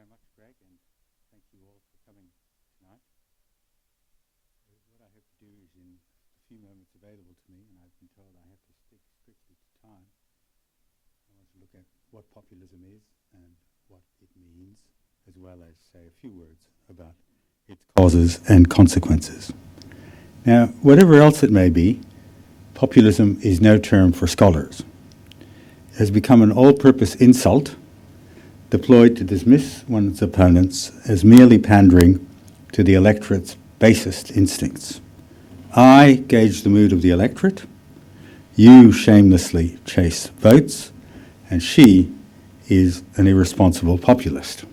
very much, Greg, and thank you all for coming tonight. What I hope to do is, in the few moments available to me, and I've been told I have to stick strictly to time, I want to look at what populism is and what it means, as well as say a few words about its causes and consequences. Now, whatever else it may be, populism is no term for scholars. It has become an all-purpose insult deployed to dismiss one's opponents as merely pandering to the electorate's basest instincts. I gauge the mood of the electorate, you shamelessly chase votes, and she is an irresponsible populist.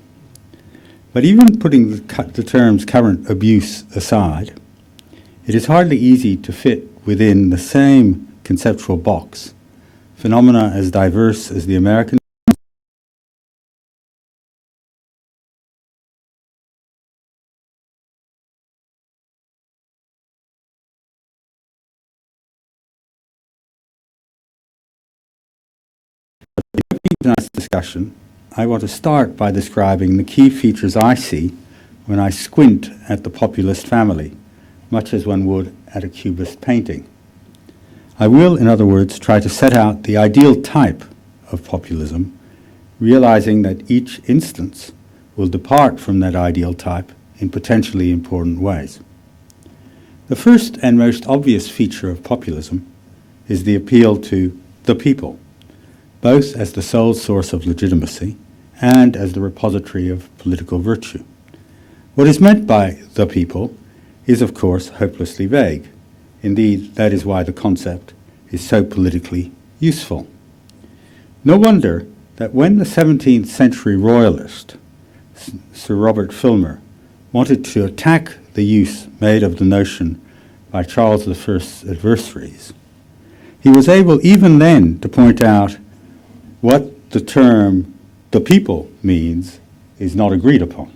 But even putting the term's current abuse aside, it is hardly easy to fit within the same conceptual box phenomena as diverse as the American tonight's discussion. I want to start by describing the key features I see when I squint at the populist family, much as one would at a cubist painting. I will, in other words, try to set out the ideal type of populism, realizing that each instance will depart from that ideal type in potentially important ways. The first and most obvious feature of populism is the appeal to the people, both as the sole source of legitimacy and as the repository of political virtue. What is meant by the people is, of course, hopelessly vague. Indeed, that is why the concept is so politically useful. No wonder that when the 17th century royalist, Sir Robert Filmer, wanted to attack the use made of the notion by Charles I's adversaries, he was able even then to point out what the term the people means is not agreed upon.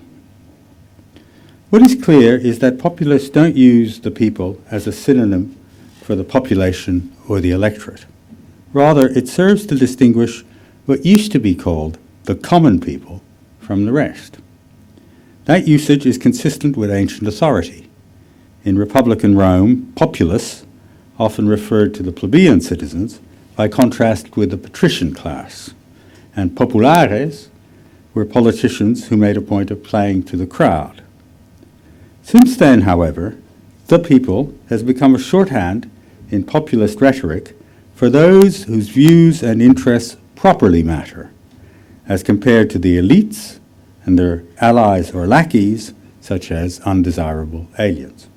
What is clear is that populists don't use the people as a synonym for the population or the electorate. Rather, it serves to distinguish what used to be called the common people from the rest. That usage is consistent with ancient authority. In Republican Rome, populace often referred to the plebeian citizens, by contrast with the patrician class, and populares were politicians who made a point of playing to the crowd. Since then, however, the people has become a shorthand in populist rhetoric for those whose views and interests properly matter, as compared to the elites and their allies or lackeys, such as undesirable aliens.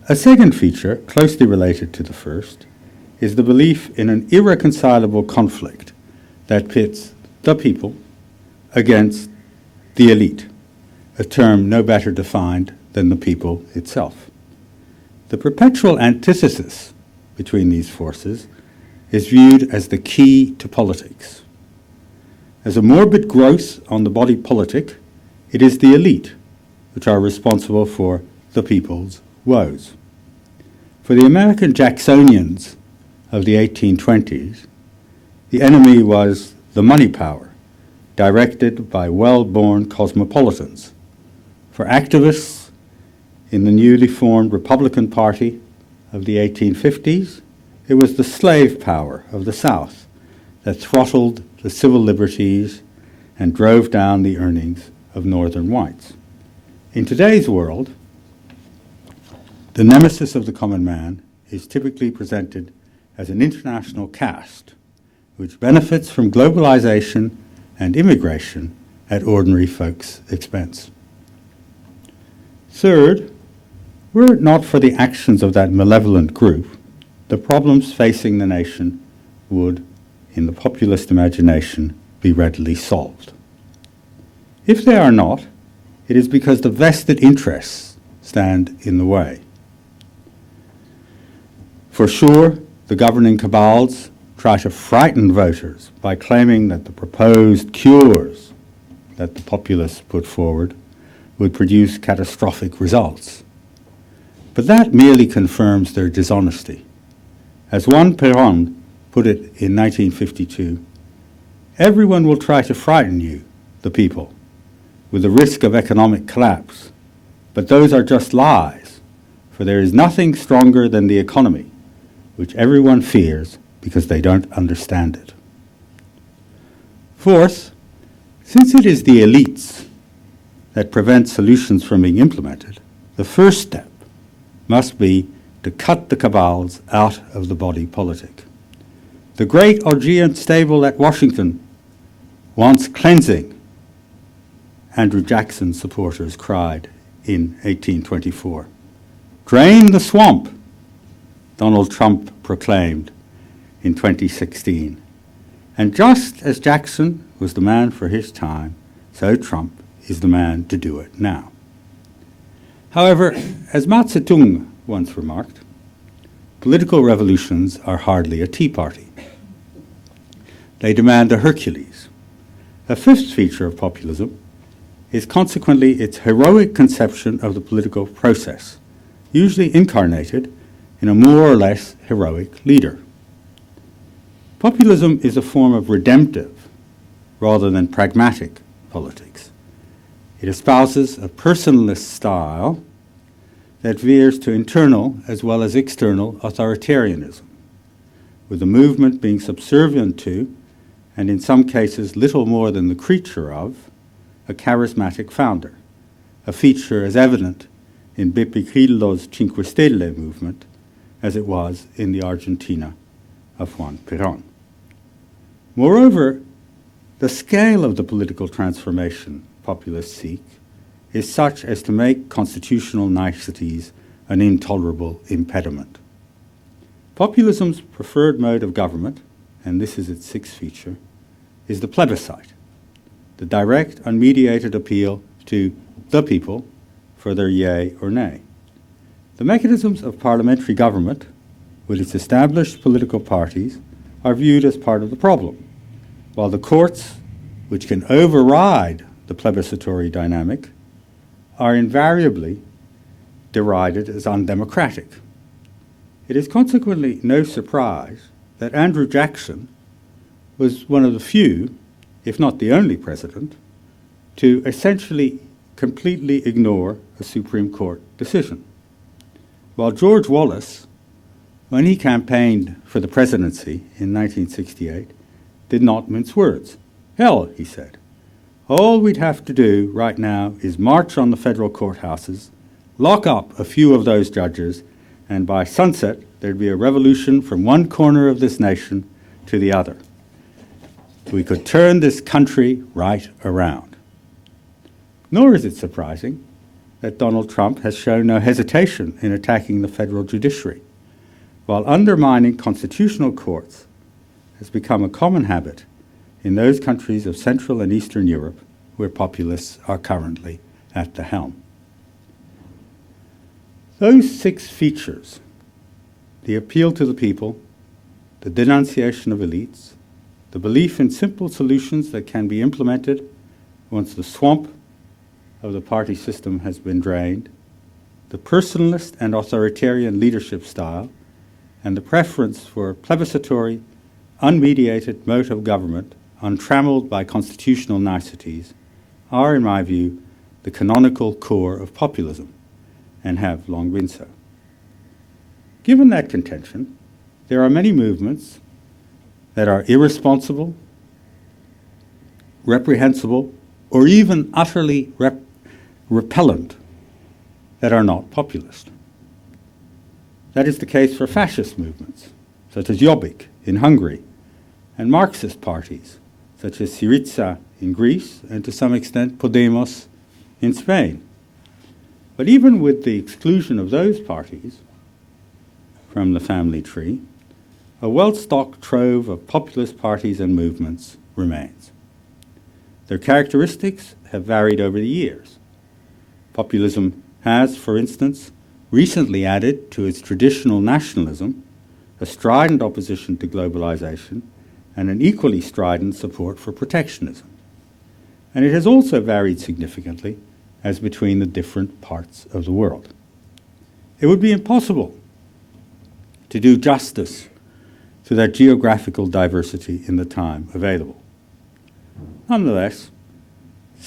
A second feature, closely related to the first, is the belief in an irreconcilable conflict that pits the people against the elite, a term no better defined than the people itself. The perpetual antithesis between these forces is viewed as the key to politics. As a morbid growth on the body politic, it is the elite which are responsible for the people's woes. For the American Jacksonians of the 1820s, the enemy was the money power, directed by well-born cosmopolitans. For activists in the newly formed Republican Party of the 1850s, it was the slave power of the South that throttled the civil liberties and drove down the earnings of Northern whites. In today's world, the nemesis of the common man is typically presented as an international caste which benefits from globalization and immigration at ordinary folks' expense. Third, were it not for the actions of that malevolent group, the problems facing the nation would, in the populist imagination, be readily solved. If they are not, it is because the vested interests stand in the way. For sure, the governing cabals try to frighten voters by claiming that the proposed cures that the populists put forward would produce catastrophic results. But that merely confirms their dishonesty. As Juan Perón put it in 1952, everyone will try to frighten you, the people, with the risk of economic collapse. But those are just lies, for there is nothing stronger than the economy, which everyone fears because they don't understand it. Fourth, since it is the elites that prevent solutions from being implemented, the first step must be to cut the cabals out of the body politic. The great Augean stable at Washington wants cleansing, Andrew Jackson supporters cried in 1824. Drain the swamp, Donald Trump proclaimed in 2016. And just as Jackson was the man for his time, so Trump is the man to do it now. However, as Mao Zedong once remarked, political revolutions are hardly a tea party. They demand a Hercules. A fifth feature of populism is consequently its heroic conception of the political process, usually incarnated in a more or less heroic leader. Populism is a form of redemptive rather than pragmatic politics. It espouses a personalist style that veers to internal as well as external authoritarianism, with the movement being subservient to, and in some cases little more than the creature of, a charismatic founder, a feature as evident in Beppe Grillo's Cinque Stelle movement as it was in the Argentina of Juan Perón. Moreover, the scale of the political transformation populists seek is such as to make constitutional niceties an intolerable impediment. Populism's preferred mode of government, and this is its sixth feature, is the plebiscite, the direct, unmediated appeal to the people for their yea or nay. The mechanisms of parliamentary government, with its established political parties, are viewed as part of the problem, while the courts, which can override the plebiscitary dynamic, are invariably derided as undemocratic. It is consequently no surprise that Andrew Jackson was one of the few, if not the only president, to essentially completely ignore a Supreme Court decision. While George Wallace, when he campaigned for the presidency in 1968, did not mince words. Hell, he said, all we'd have to do right now is march on the federal courthouses, lock up a few of those judges, and by sunset there'd be a revolution from one corner of this nation to the other. We could turn this country right around. Nor is it surprising that Donald Trump has shown no hesitation in attacking the federal judiciary, while undermining constitutional courts has become a common habit in those countries of Central and Eastern Europe where populists are currently at the helm. Those six features, the appeal to the people, the denunciation of elites, the belief in simple solutions that can be implemented once the swamp of the party system has been drained, the personalist and authoritarian leadership style, and the preference for plebiscitary, unmediated mode of government, untrammeled by constitutional niceties, are, in my view, the canonical core of populism, and have long been so. Given that contention, there are many movements that are irresponsible, reprehensible, or even utterly repellent that are not populist. That is the case for fascist movements, such as Jobbik in Hungary, and Marxist parties, such as Syriza in Greece, and to some extent Podemos in Spain. But even with the exclusion of those parties from the family tree, a well-stocked trove of populist parties and movements remains. Their characteristics have varied over the years. Populism has, for instance, recently added to its traditional nationalism a strident opposition to globalization and an equally strident support for protectionism. And it has also varied significantly as between the different parts of the world. It would be impossible to do justice to that geographical diversity in the time available. Nonetheless,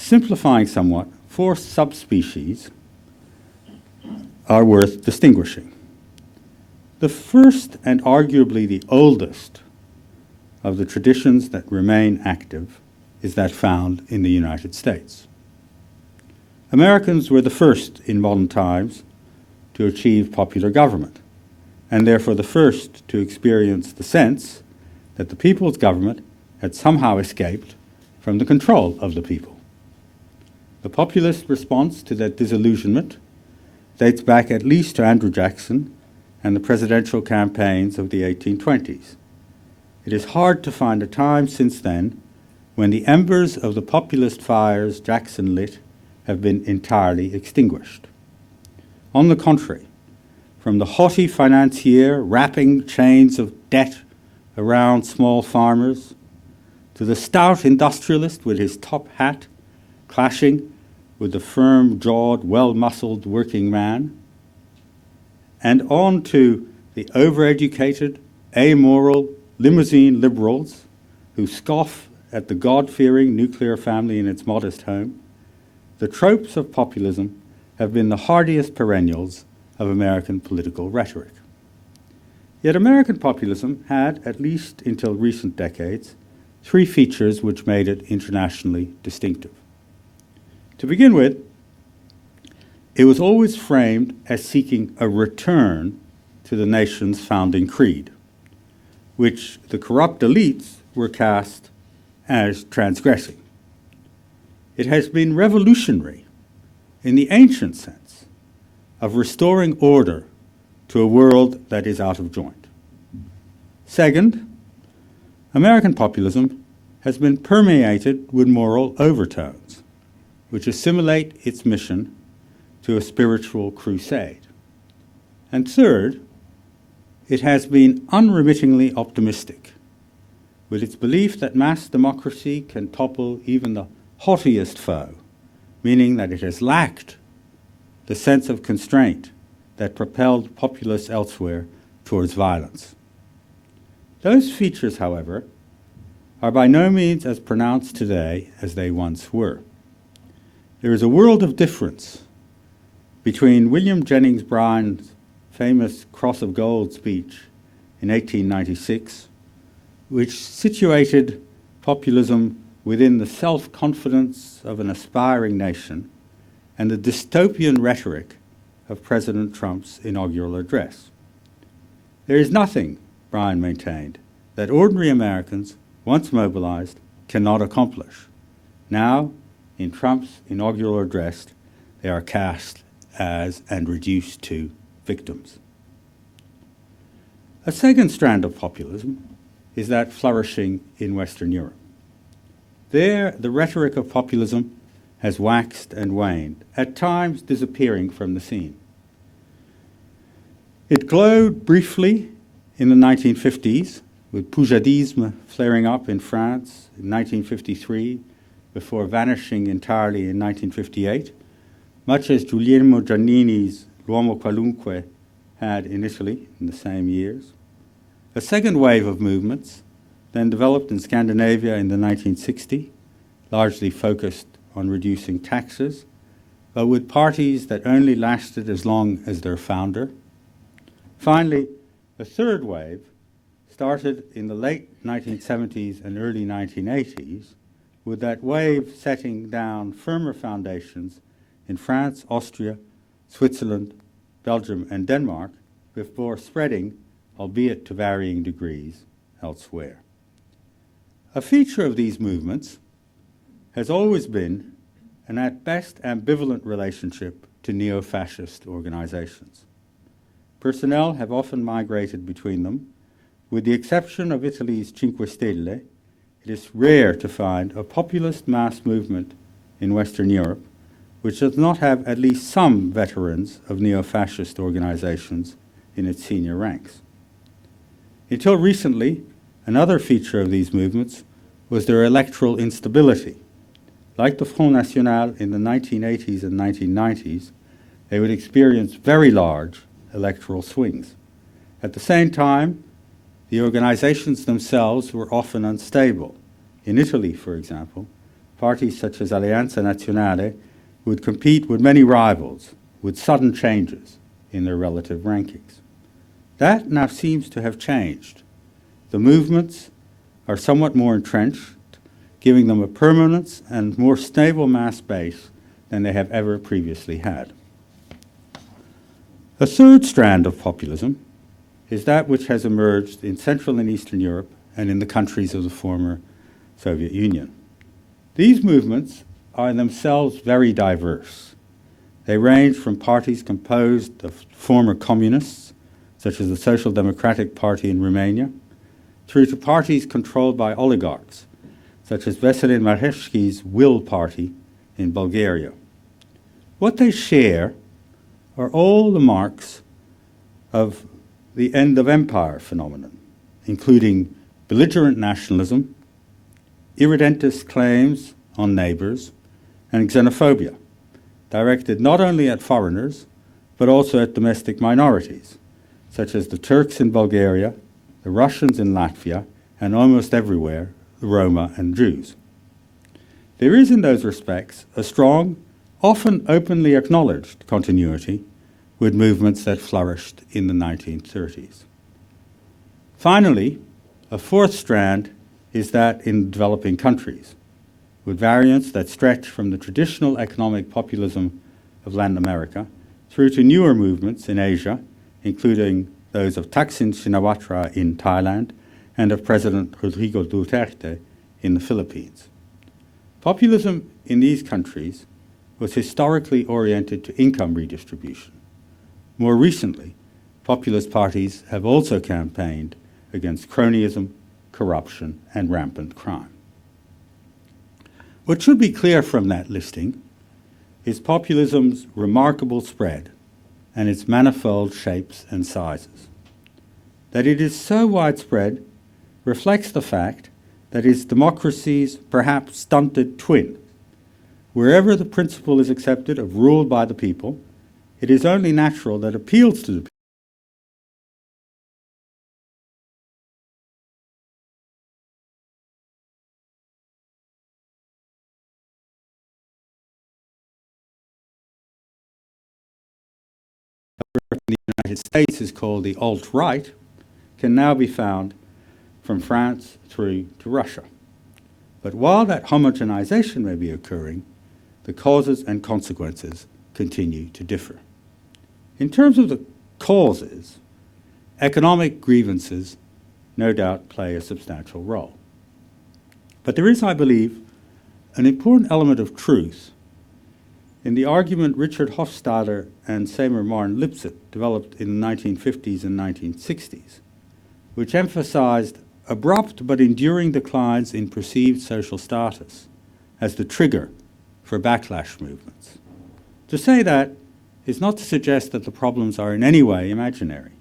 Simplifying somewhat, 4 subspecies are worth distinguishing. The first and arguably the oldest of the traditions that remain active is that found in the United States. Americans were the first in modern times to achieve popular government, and therefore the first to experience the sense that the people's government had somehow escaped from the control of the people. The populist response to that disillusionment dates back at least to Andrew Jackson and the presidential campaigns of the 1820s. It is hard to find a time since then when the embers of the populist fires Jackson lit have been entirely extinguished. On the contrary, from the haughty financier wrapping chains of debt around small farmers, to the stout industrialist with his top hat clashing with the firm-jawed, well-muscled working man, and on to the overeducated, amoral, limousine liberals who scoff at the God-fearing nuclear family in its modest home, the tropes of populism have been the hardiest perennials of American political rhetoric. Yet American populism had, at least until recent decades, 3 features which made it internationally distinctive. To begin with, it was always framed as seeking a return to the nation's founding creed, which the corrupt elites were cast as transgressing. It has been revolutionary in the ancient sense of restoring order to a world that is out of joint. Second, American populism has been permeated with moral overtones, which assimilate its mission to a spiritual crusade. And third, it has been unremittingly optimistic, with its belief that mass democracy can topple even the haughtiest foe, meaning that it has lacked the sense of constraint that propelled populists elsewhere towards violence. Those features, however, are by no means as pronounced today as they once were. There is a world of difference between William Jennings Bryan's famous Cross of Gold speech in 1896, which situated populism within the self-confidence of an aspiring nation, and the dystopian rhetoric of President Trump's inaugural address. There is nothing, Bryan maintained, that ordinary Americans, once mobilized, cannot accomplish. Now, in Trump's inaugural address, they are cast as and reduced to victims. A second strand of populism is that flourishing in Western Europe. There, the rhetoric of populism has waxed and waned, at times disappearing from the scene. It glowed briefly in the 1950s, with poujadisme flaring up in France in 1953, before vanishing entirely in 1958, much as Guglielmo Giannini's L'uomo qualunque had in Italy in the same years. A second wave of movements then developed in Scandinavia in the 1960s, largely focused on reducing taxes, but with parties that only lasted as long as their founder. Finally, a third wave started in the late 1970s and early 1980s, with that wave setting down firmer foundations in France, Austria, Switzerland, Belgium, and Denmark, before spreading, albeit to varying degrees, elsewhere. A feature of these movements has always been an at best ambivalent relationship to neo-fascist organizations. Personnel have often migrated between them. With the exception of Italy's Cinque Stelle, it is rare to find a populist mass movement in Western Europe which does not have at least some veterans of neo-fascist organizations in its senior ranks. Until recently, another feature of these movements was their electoral instability. Like the Front National in the 1980s and 1990s, they would experience very large electoral swings. At the same time, the organizations themselves were often unstable. In Italy, for example, parties such as Alleanza Nazionale would compete with many rivals, with sudden changes in their relative rankings. That now seems to have changed. The movements are somewhat more entrenched, giving them a permanence and more stable mass base than they have ever previously had. A third strand of populism is that which has emerged in Central and Eastern Europe and in the countries of the former Soviet Union. These movements are themselves very diverse. They range from parties composed of former communists, such as the Social Democratic Party in Romania, through to parties controlled by oligarchs, such as Veselin Marhevsky's Will Party in Bulgaria. What they share are all the marks of the end of empire phenomenon, including belligerent nationalism, irredentist claims on neighbors, and xenophobia, directed not only at foreigners, but also at domestic minorities, such as the Turks in Bulgaria, the Russians in Latvia, and almost everywhere, the Roma and Jews. There is in those respects a strong, often openly acknowledged continuity with movements that flourished in the 1930s. Finally, a fourth strand is that in developing countries, with variants that stretch from the traditional economic populism of Latin America through to newer movements in Asia, including those of Thaksin Shinawatra in Thailand and of President Rodrigo Duterte in the Philippines. Populism in these countries was historically oriented to income redistribution. More recently, populist parties have also campaigned against cronyism, corruption, and rampant crime. What should be clear from that listing is populism's remarkable spread and its manifold shapes and sizes. That it is so widespread reflects the fact that it's democracy's perhaps stunted twin. Wherever the principle is accepted of rule by the people, it is only natural that appeals to the people in the United States is called the alt-right, can now be found from France through to Russia. But while that homogenization may be occurring, the causes and consequences continue to differ. In terms of the causes, economic grievances no doubt play a substantial role. But there is, I believe, an important element of truth in the argument Richard Hofstadter and Seymour Martin Lipset developed in the 1950s and 1960s, which emphasized abrupt but enduring declines in perceived social status as the trigger for backlash movements. To say that is not to suggest that the problems are in any way imaginary.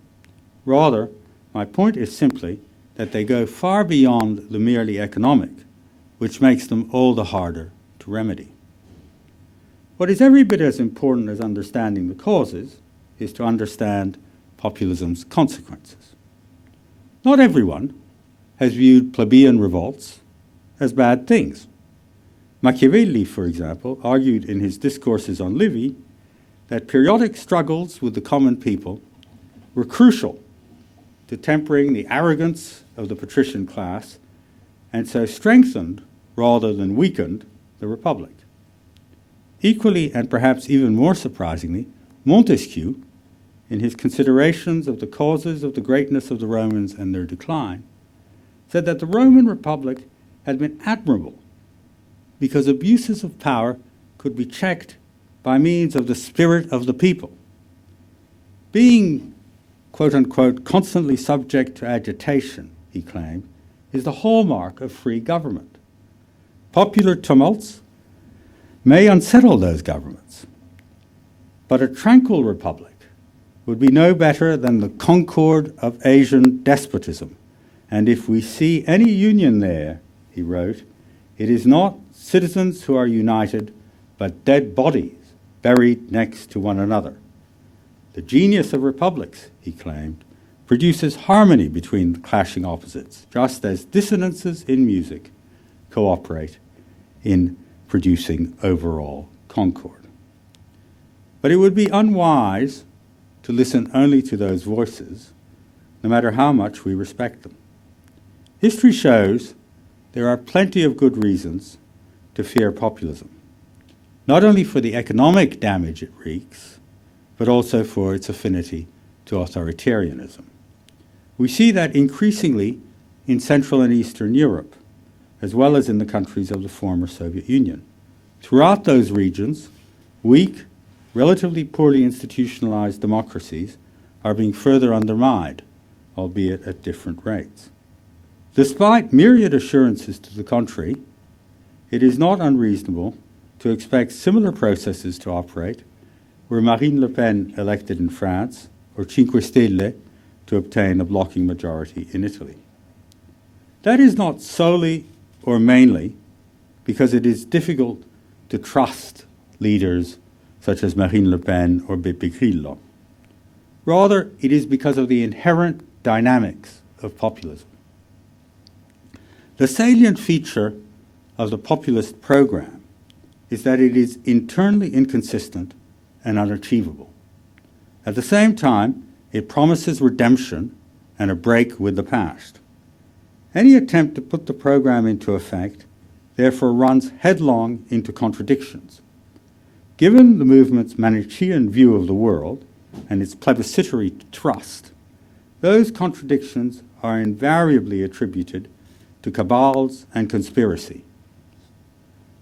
Rather, my point is simply that they go far beyond the merely economic, which makes them all the harder to remedy. What is every bit as important as understanding the causes is to understand populism's consequences. Not everyone has viewed plebeian revolts as bad things. Machiavelli, for example, argued in his discourses on Livy that periodic struggles with the common people were crucial to tempering the arrogance of the patrician class and so strengthened rather than weakened the Republic. Equally, and perhaps even more surprisingly, Montesquieu, in his considerations of the causes of the greatness of the Romans and their decline, said that the Roman Republic had been admirable because abuses of power could be checked by means of the spirit of the people. Being, quote unquote, constantly subject to agitation, he claimed, is the hallmark of free government. Popular tumults may unsettle those governments, but a tranquil republic would be no better than the concord of Asian despotism. And if we see any union there, he wrote, it is not citizens who are united, but dead bodies buried next to one another. The genius of republics, he claimed, produces harmony between the clashing opposites, just as dissonances in music cooperate in producing overall concord. But it would be unwise to listen only to those voices, no matter how much we respect them. History shows there are plenty of good reasons to fear populism, not only for the economic damage it wreaks, but also for its affinity to authoritarianism. We see that increasingly in Central and Eastern Europe, as well as in the countries of the former Soviet Union. Throughout those regions, weak, relatively poorly institutionalized democracies are being further undermined, albeit at different rates. Despite myriad assurances to the contrary, it is not unreasonable to expect similar processes to operate were Marine Le Pen elected in France or Cinque Stelle to obtain a blocking majority in Italy. That is not solely or mainly because it is difficult to trust leaders such as Marine Le Pen or Beppe Grillo. Rather, it is because of the inherent dynamics of populism. The salient feature of the populist program is that it is internally inconsistent and unachievable. At the same time, it promises redemption and a break with the past. Any attempt to put the program into effect therefore runs headlong into contradictions. Given the movement's Manichaean view of the world and its plebiscitary trust, those contradictions are invariably attributed to cabals and conspiracy.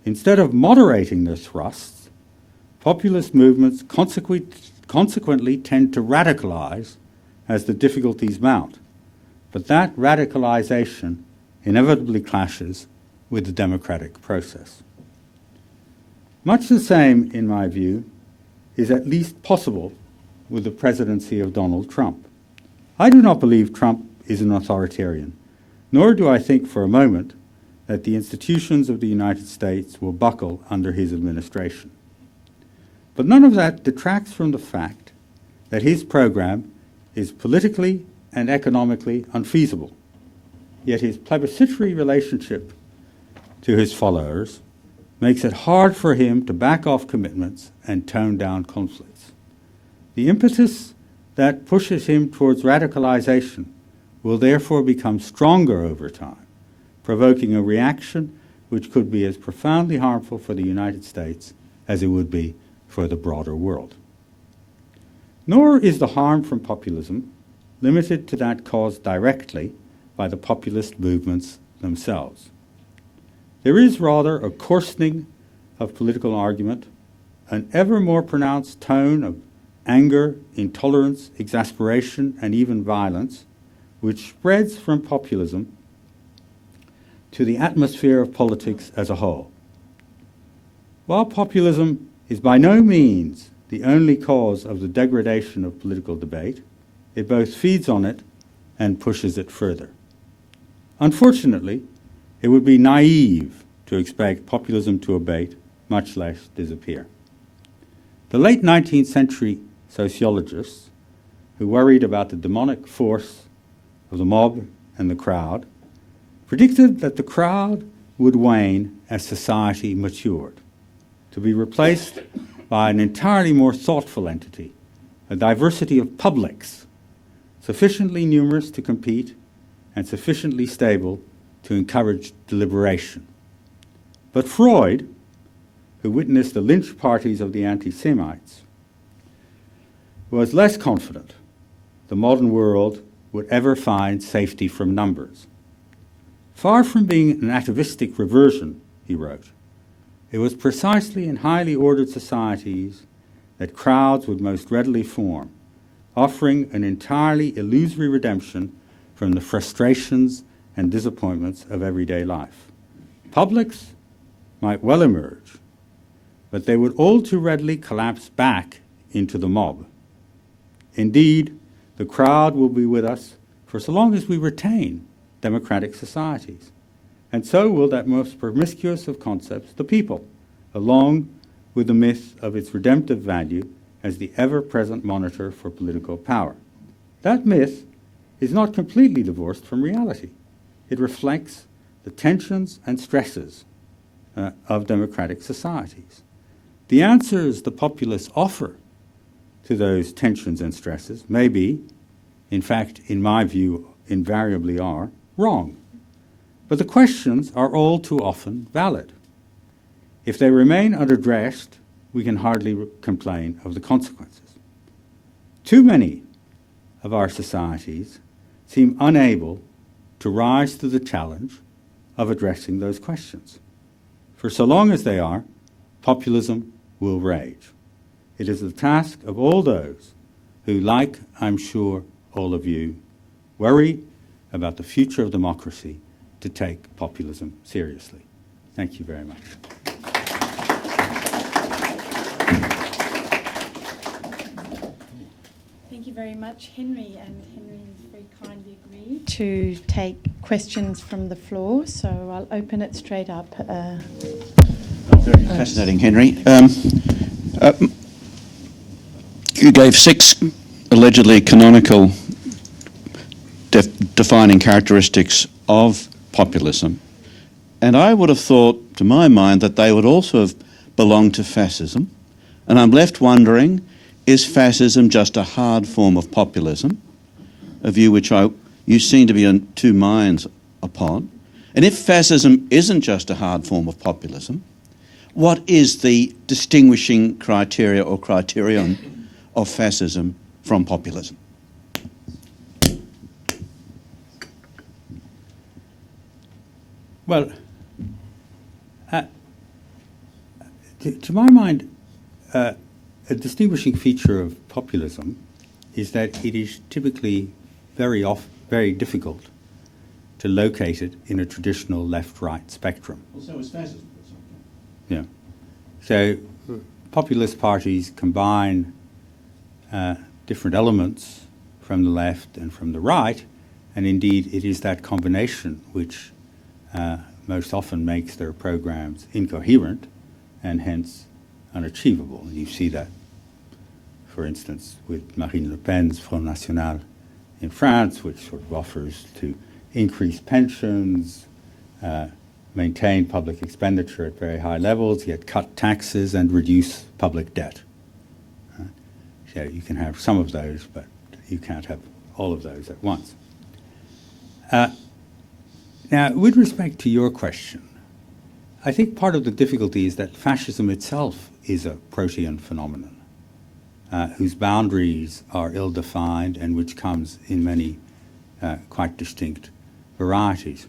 Instead of moderating their thrusts, populist movements consequently tend to radicalize as the difficulties mount, but that radicalization inevitably clashes with the democratic process. Much the same, in my view, is at least possible with the presidency of Donald Trump. I do not believe Trump is an authoritarian, nor do I think for a moment that the institutions of the United States will buckle under his administration. But none of that detracts from the fact that his program is politically and economically unfeasible. Yet his plebiscitary relationship to his followers makes it hard for him to back off commitments and tone down conflicts. The impetus that pushes him towards radicalization will therefore become stronger over time, provoking a reaction which could be as profoundly harmful for the United States as it would be for the broader world. Nor is the harm from populism limited to that caused directly by the populist movements themselves. There is rather a coarsening of political argument, an ever more pronounced tone of anger, intolerance, exasperation, and even violence, which spreads from populism to the atmosphere of politics as a whole. While populism is by no means the only cause of the degradation of political debate, it both feeds on it and pushes it further. Unfortunately, it would be naive to expect populism to abate, much less disappear. The late 19th century sociologists who worried about the demonic force of the mob and the crowd predicted that the crowd would wane as society matured, to be replaced by an entirely more thoughtful entity, a diversity of publics, sufficiently numerous to compete and sufficiently stable to encourage deliberation. But Freud, who witnessed the lynch parties of the anti-Semites, was less confident the modern world would ever find safety from numbers. Far from being an atavistic reversion, he wrote, it was precisely in highly ordered societies that crowds would most readily form, offering an entirely illusory redemption from the frustrations and disappointments of everyday life. Publics might well emerge, but they would all too readily collapse back into the mob. Indeed, the crowd will be with us for so long as we retain democratic societies, and so will that most promiscuous of concepts, the people, along with the myth of its redemptive value as the ever-present monitor for political power. That myth is not completely divorced from reality. It reflects the tensions and stresses of democratic societies. The answers the populists offer to those tensions and stresses may be, in fact, in my view, invariably are, wrong. But the questions are all too often valid. If they remain unaddressed, we can hardly complain of the consequences. Too many of our societies seem unable to rise to the challenge of addressing those questions. For so long as they are, populism will rage. It is the task of all those who, like I'm sure all of you, worry about the future of democracy to take populism seriously. Thank you very much. Thank you very much, Henry, and Henry very kindly agreed to take questions from the floor, so I'll open it straight up. Very fascinating, Henry. You gave 6 allegedly canonical defining characteristics of populism, and I would have thought, to my mind, that they would also have belonged to fascism, and I'm left wondering, is fascism just a hard form of populism, a view which you seem to be on two minds upon? And if fascism isn't just a hard form of populism, what is the distinguishing criteria or criterion of fascism from populism? Well, to my mind, a distinguishing feature of populism is that it is typically very difficult to locate it in a traditional left-right spectrum. Well, so is fascism. Yeah. So populist parties combine different elements from the left and from the right, and indeed it is that combination which most often makes their programs incoherent and hence unachievable. And you see that, for instance, with Marine Le Pen's Front National in France, which sort of offers to increase pensions, maintain public expenditure at very high levels, yet cut taxes and reduce public debt. So you can have some of those, but you can't have all of those at once. Now, with respect to your question, I think part of the difficulty is that fascism itself is a protean phenomenon, whose boundaries are ill-defined and which comes in many quite distinct varieties.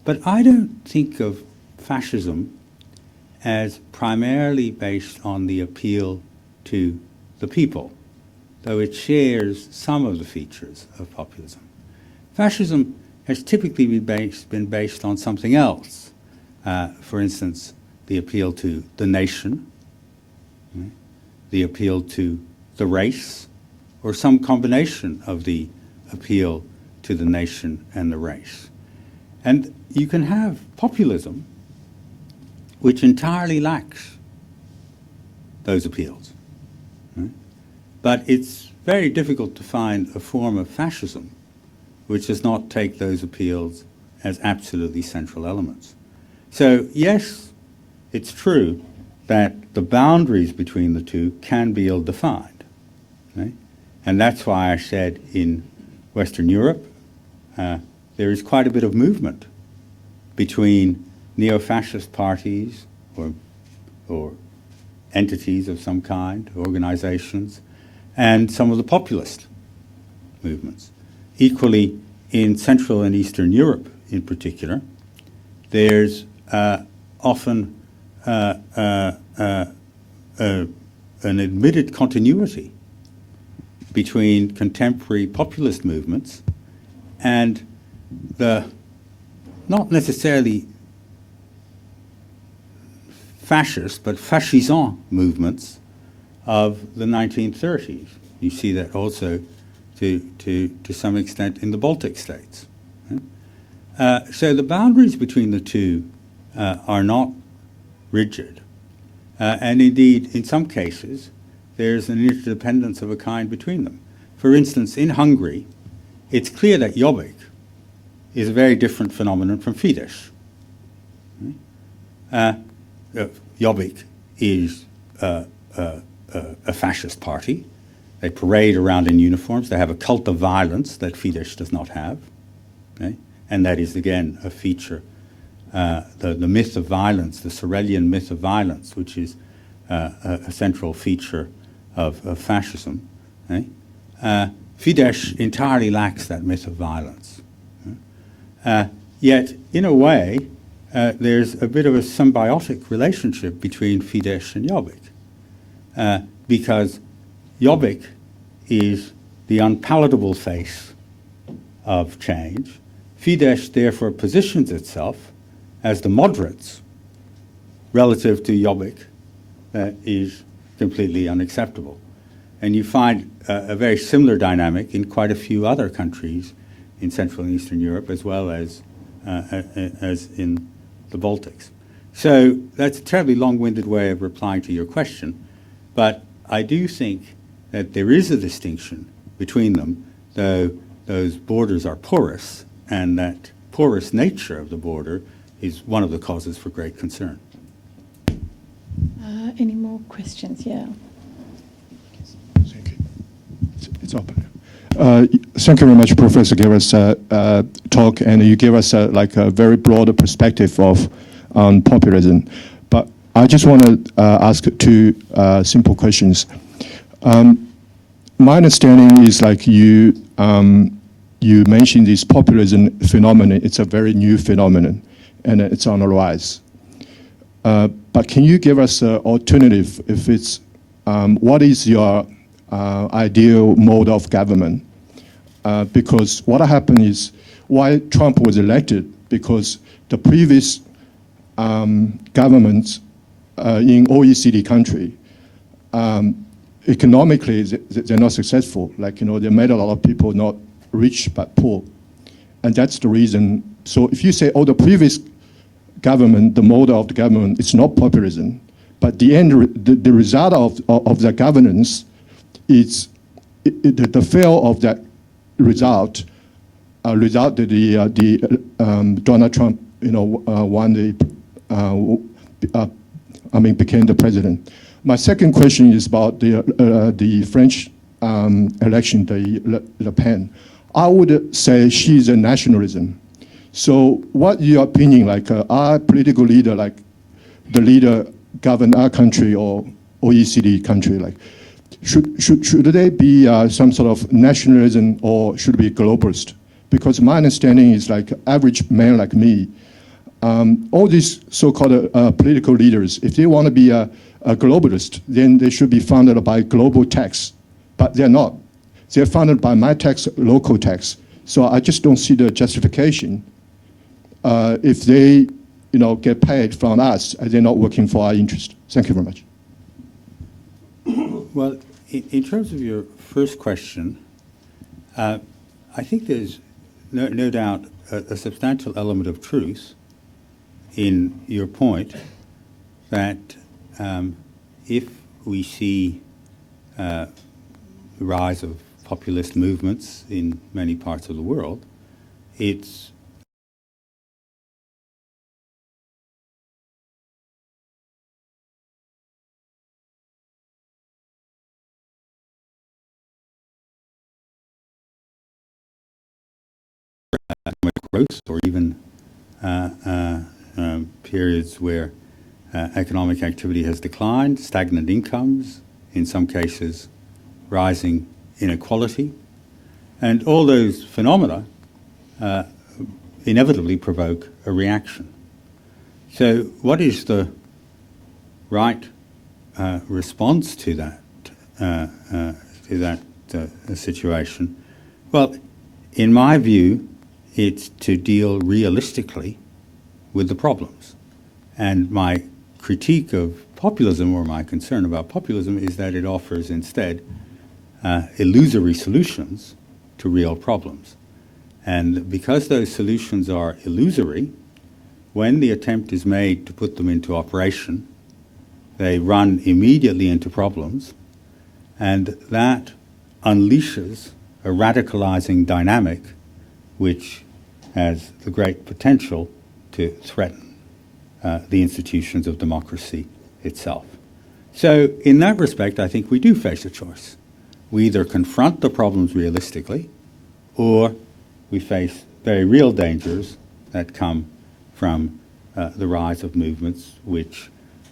But I don't think of fascism as primarily based on the appeal to the people, though it shares some of the features of populism. Fascism has typically been based on something else. For instance, the appeal to the nation, the appeal to the race, or some combination of the appeal to the nation and the race. And you can have populism which entirely lacks those appeals. But it's very difficult to find a form of fascism which does not take those appeals as absolutely central elements. So yes, it's true that the boundaries between the two can be ill-defined. Right? And that's why I said in Western Europe, there is quite a bit of movement between neo-fascist parties or entities of some kind, organizations, and some of the populist movements. Equally, in Central and Eastern Europe in particular, there's often an admitted continuity between contemporary populist movements and the not necessarily fascist, but fascisant movements of the 1930s. You see that also to some extent in the Baltic states. So the boundaries between the two are not rigid. And indeed, in some cases, there's an interdependence of a kind between them. For instance, in Hungary, it's clear that Jobbik is a very different phenomenon from Fidesz. Jobbik is a fascist party. They parade around in uniforms. They have a cult of violence that Fidesz does not have. Okay? And that is, again, a feature, the myth of violence, the Sorelian myth of violence, which is a central feature of fascism. Okay? Fidesz entirely lacks that myth of violence. Yet, in a way, there's a bit of a symbiotic relationship between Fidesz and Jobbik, because Jobbik is the unpalatable face of change. Fidesz therefore positions itself as the moderates relative to Jobbik that is completely unacceptable. And you find a very similar dynamic in quite a few other countries in Central and Eastern Europe, as well as in the Baltics. So that's a terribly long-winded way of replying to your question, but I do think that there is a distinction between them, though those borders are porous, and that porous nature of the border is one of the causes for great concern. Any more questions? Yeah. Thank you. It's open. Thank you very much, Professor. Gave us a talk, and you gave us like a very broad perspective of populism. But I just want to ask two simple questions. My understanding is like you mentioned this populism phenomenon. It's a very new phenomenon, and it's on the rise. But can you give us an alternative? If it's what is your ideal mode of government? Because what happened is why Trump was elected, because the previous governments in OECD country, economically they're not successful. Like, you know, they made a lot of people not rich but poor. And that's the reason. So if you say, oh, the previous government, the model of the government, it's not populism, but the end, the result of the governance is the fail of that result resulted the Donald Trump, you know, won the, became the president. My second question is about the French election, the Le Pen. I would say she's a nationalism. So what your opinion, like our political leader, like the leader govern our country or OECD country, like should they be some sort of nationalism or should be globalist? Because my understanding is like average man like me, all these so-called political leaders, if they want to be a globalist, then they should be funded by global tax, but they're not. They're funded by my tax, local tax. So I just don't see the justification if they, you know, get paid from us, they're not working for our interest. Thank you very much. Well, in terms of your first question, I think there's no doubt a substantial element of truth in your point that if we see the rise of populist movements in many parts of the world, it's growth or even periods where economic activity has declined, stagnant incomes, in some cases rising inequality, and all those phenomena inevitably provoke a reaction. So what is the right response to that situation? Well, in my view, it's to deal realistically with the problems. And my critique of populism, or my concern about populism, is that it offers instead illusory solutions to real problems. And because those solutions are illusory, when the attempt is made to put them into operation, they run immediately into problems, and that unleashes a radicalizing dynamic which has the great potential to threaten the institutions of democracy itself. So in that respect, I think we do face a choice. We either confront the problems realistically, or we face very real dangers that come from the rise of movements which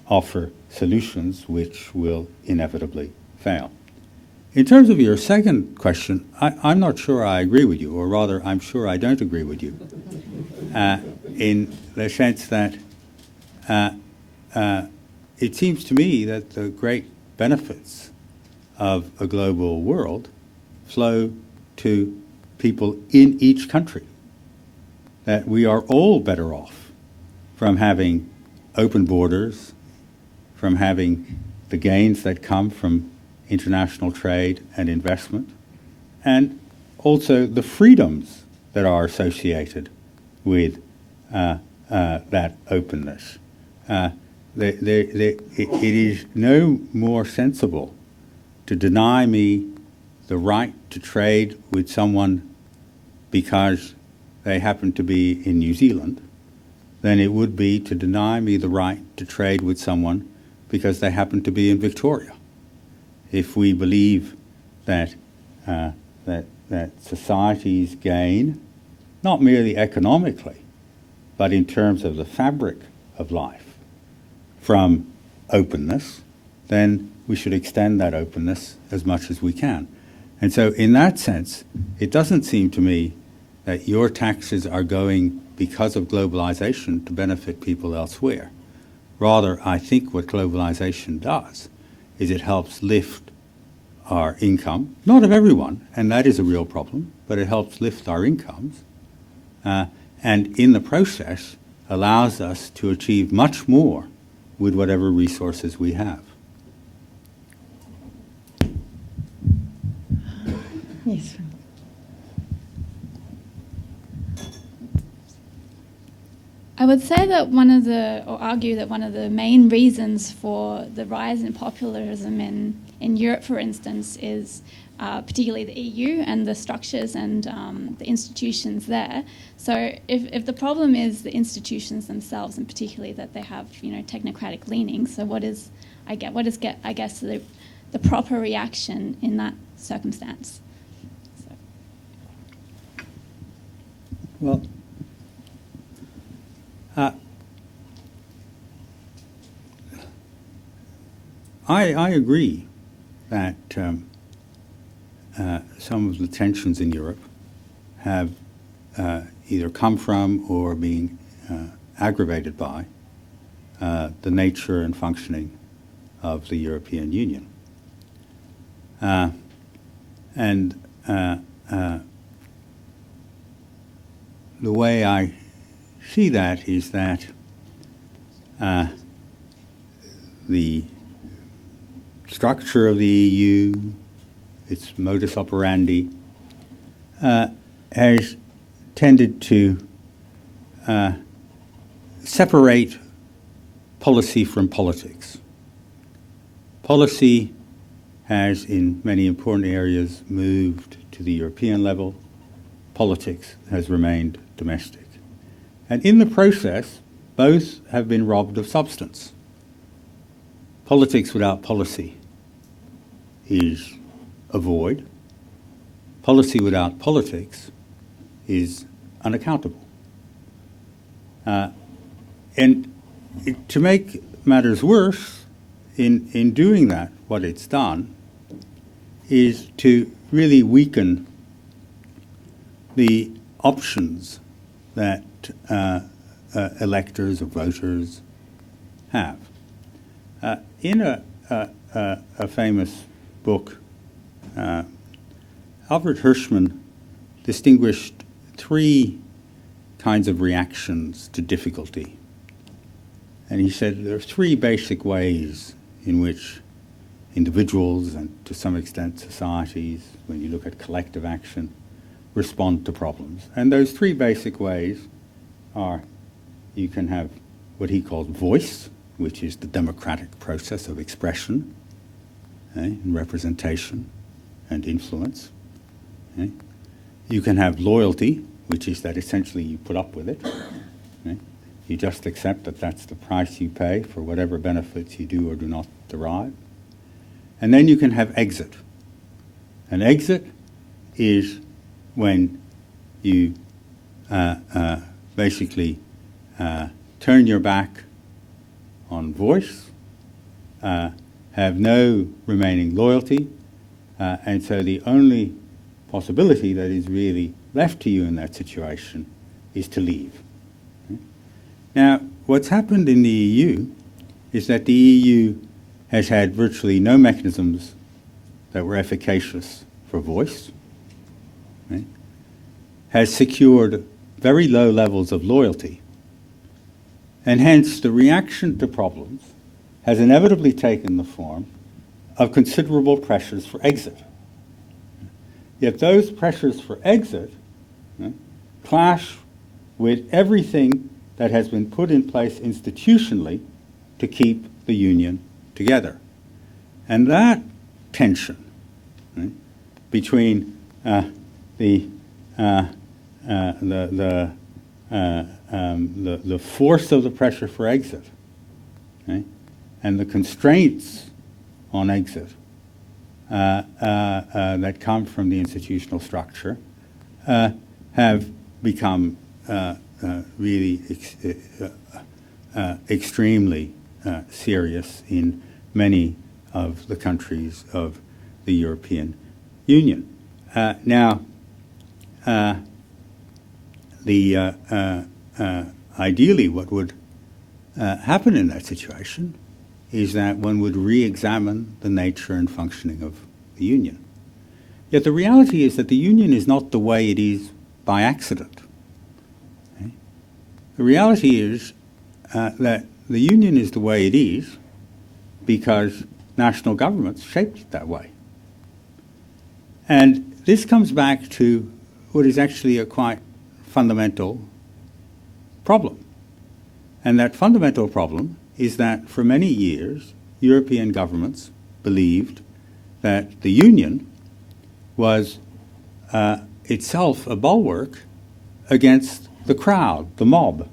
offer solutions which will inevitably fail. In terms of your second question, I'm not sure I agree with you, or rather, I'm sure I don't agree with you, in the sense that it seems to me that the great benefits of a global world flow to people in each country, that we are all better off from having open borders, from having the gains that come from international trade and investment, and also the freedoms that are associated with that openness. It is no more sensible to deny me the right to trade with someone because they happen to be in New Zealand than it would be to deny me the right to trade with someone because they happen to be in Victoria. If we believe that that societies gain, not merely economically, but in terms of the fabric of life, from openness, then we should extend that openness as much as we can. And so in that sense, it doesn't seem to me that your taxes are going because of globalization to benefit people elsewhere. Rather, I think what globalization does is it helps lift our income, not of everyone, and that is a real problem, but it helps lift our incomes, and in the process allows us to achieve much more with whatever resources we have. Yes. I would say that argue that one of the main reasons for the rise in populism in Europe, for instance, is particularly the EU and the structures and the institutions there. So if the problem is the institutions themselves, and particularly that they have technocratic leanings, so what is the proper reaction in that circumstance? So. Well, I agree that some of the tensions in Europe have either come from or being aggravated by the nature and functioning of the European Union. And the way I see that is that the structure of the EU, its modus operandi, has tended to separate policy from politics. Policy has, in many important areas, moved to the European level. Politics has remained domestic. And in the process, both have been robbed of substance. Politics without policy is a void. Policy without politics is unaccountable. And to make matters worse, in doing that, what it's done is to really weaken the options that electors or voters have. In a famous book, Albert Hirschman distinguished three kinds of reactions to difficulty. And he said there are three basic ways in which individuals and to some extent societies, when you look at collective action, respond to problems. And those three basic ways are you can have what he calls voice, which is the democratic process of expression, and representation and influence. You can have loyalty, which is that essentially you put up with it. You just accept that that's the price you pay for whatever benefits you do or do not derive. And then you can have exit. An exit is when you basically turn your back on voice, have no remaining loyalty, and so the only possibility that is really left to you in that situation is to leave. Now, what's happened in the EU is that the EU has had virtually no mechanisms that were efficacious for voice, right? Has secured very low levels of loyalty, and hence the reaction to problems has inevitably taken the form of considerable pressures for exit. Yet those pressures for exit clash with everything that has been put in place institutionally to keep the Union together. And that tension, right, between the force of the pressure for exit, okay, and the constraints on exit that come from the institutional structure have become really extremely serious in many of the countries of the European Union. Ideally what would happen in that situation is that one would re-examine the nature and functioning of the Union. Yet the reality is that the Union is not the way it is by accident. Okay? The reality is that the Union is the way it is because national governments shaped it that way. And this comes back to what is actually a quite fundamental problem. And that fundamental problem is that for many years, European governments believed that the Union was itself a bulwark against the crowd, the mob,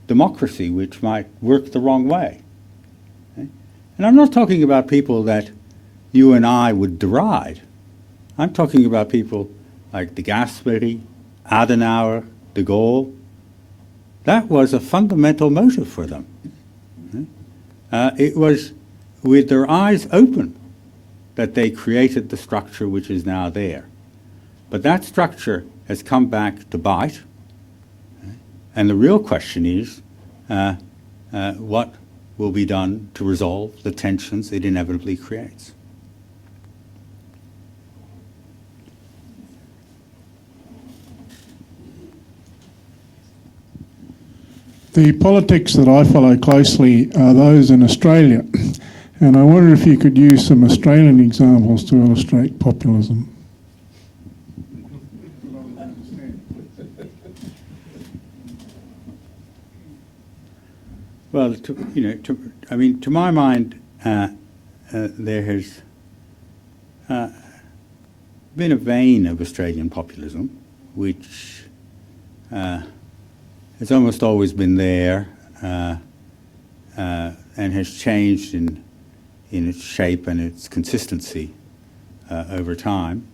democracy, which might work the wrong way. Okay? And I'm not talking about people that you and I would deride. I'm talking about people like de Gasperi, Adenauer, de Gaulle. That was a fundamental motive for them. It was with their eyes open that they created the structure which is now there. But that structure has come back to bite. And the real question is, what will be done to resolve the tensions it inevitably creates? The politics that I follow closely are those in Australia, and I wonder if you could use some Australian examples to illustrate populism. Well, to my mind, there has been a vein of Australian populism, which has almost always been there and has changed in its shape and its consistency over time.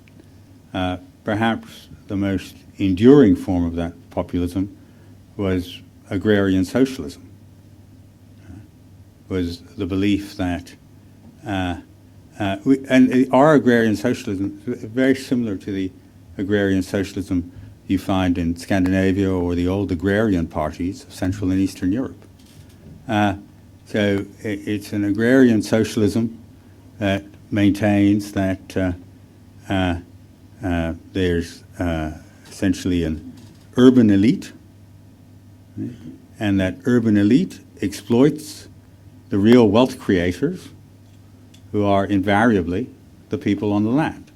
Perhaps the most enduring form of that populism was agrarian socialism. Was the belief that, our agrarian socialism is very similar to the agrarian socialism you find in Scandinavia or the old agrarian parties of Central and Eastern Europe. So it's an agrarian socialism that maintains that there's essentially an urban elite, right? And that urban elite exploits the real wealth creators, who are invariably the people on the land.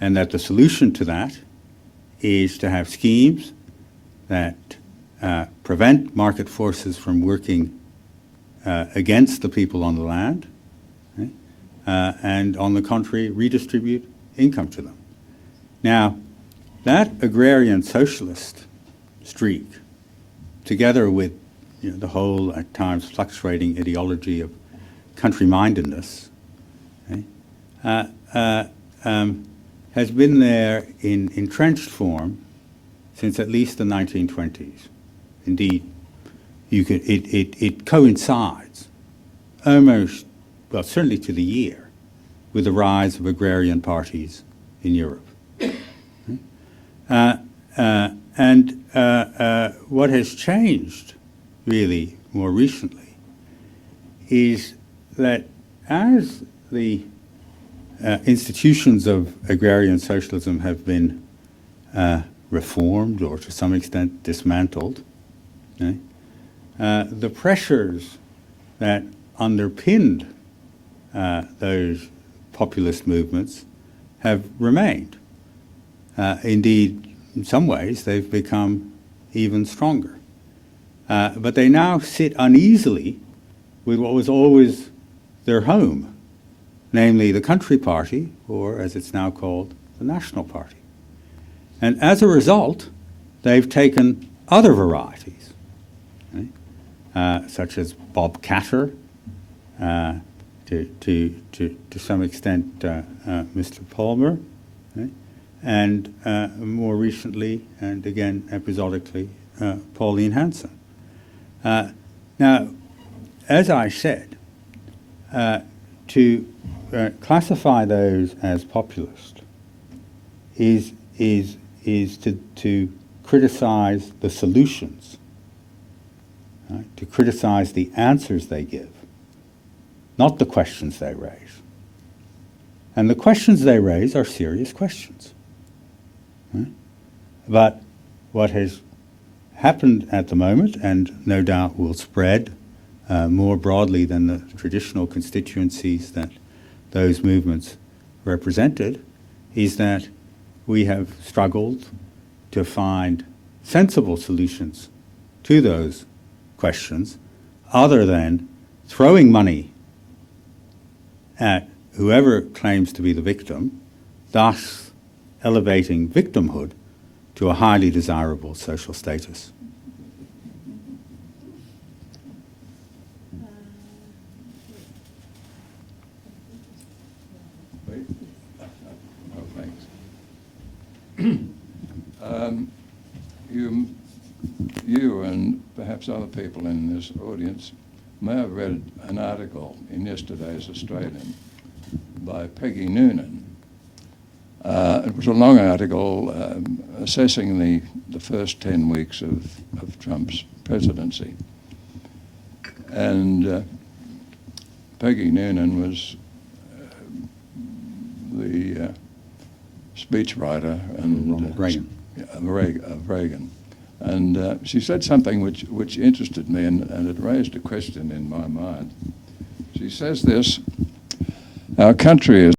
And that the solution to that is to have schemes that prevent market forces from working against the people on the land, okay? And on the contrary, redistribute income to them. Now, that agrarian socialist streak together with the whole, at times, fluctuating ideology of country-mindedness, okay, has been there in entrenched form since at least the 1920s. Indeed, it coincides almost, well, certainly to the year, with the rise of agrarian parties in Europe. And what has changed, really, more recently, is that as the institutions of agrarian socialism have been reformed or to some extent dismantled, okay, the pressures that underpinned those populist movements have remained. Indeed, in some ways, they've become even stronger. But they now sit uneasily with what was always their home, namely the Country Party, or as it's now called, the National Party. And as a result, they've taken other varieties, okay, such as Bob Catter, to some extent Mr. Palmer, okay, and more recently, and again episodically, Pauline Hanson. Now, as I said, to classify those as populist is to criticize the solutions, right? To criticize the answers they give, not the questions they raise. And the questions they raise are serious questions. Right? But what has happened at the moment, and no doubt will spread more broadly than the traditional constituencies that those movements represented, is that we have struggled to find sensible solutions to those questions other than throwing money at whoever claims to be the victim, thus elevating victimhood to a highly desirable social status. You and perhaps other people in this audience may have read an article in yesterday's Australian by Peggy Noonan. It was a long article assessing the first 10 weeks of Trump's presidency. And Peggy Noonan was the speechwriter and Reagan. Of Reagan. And she said something which interested me, and it raised a question in my mind. She says this: our country is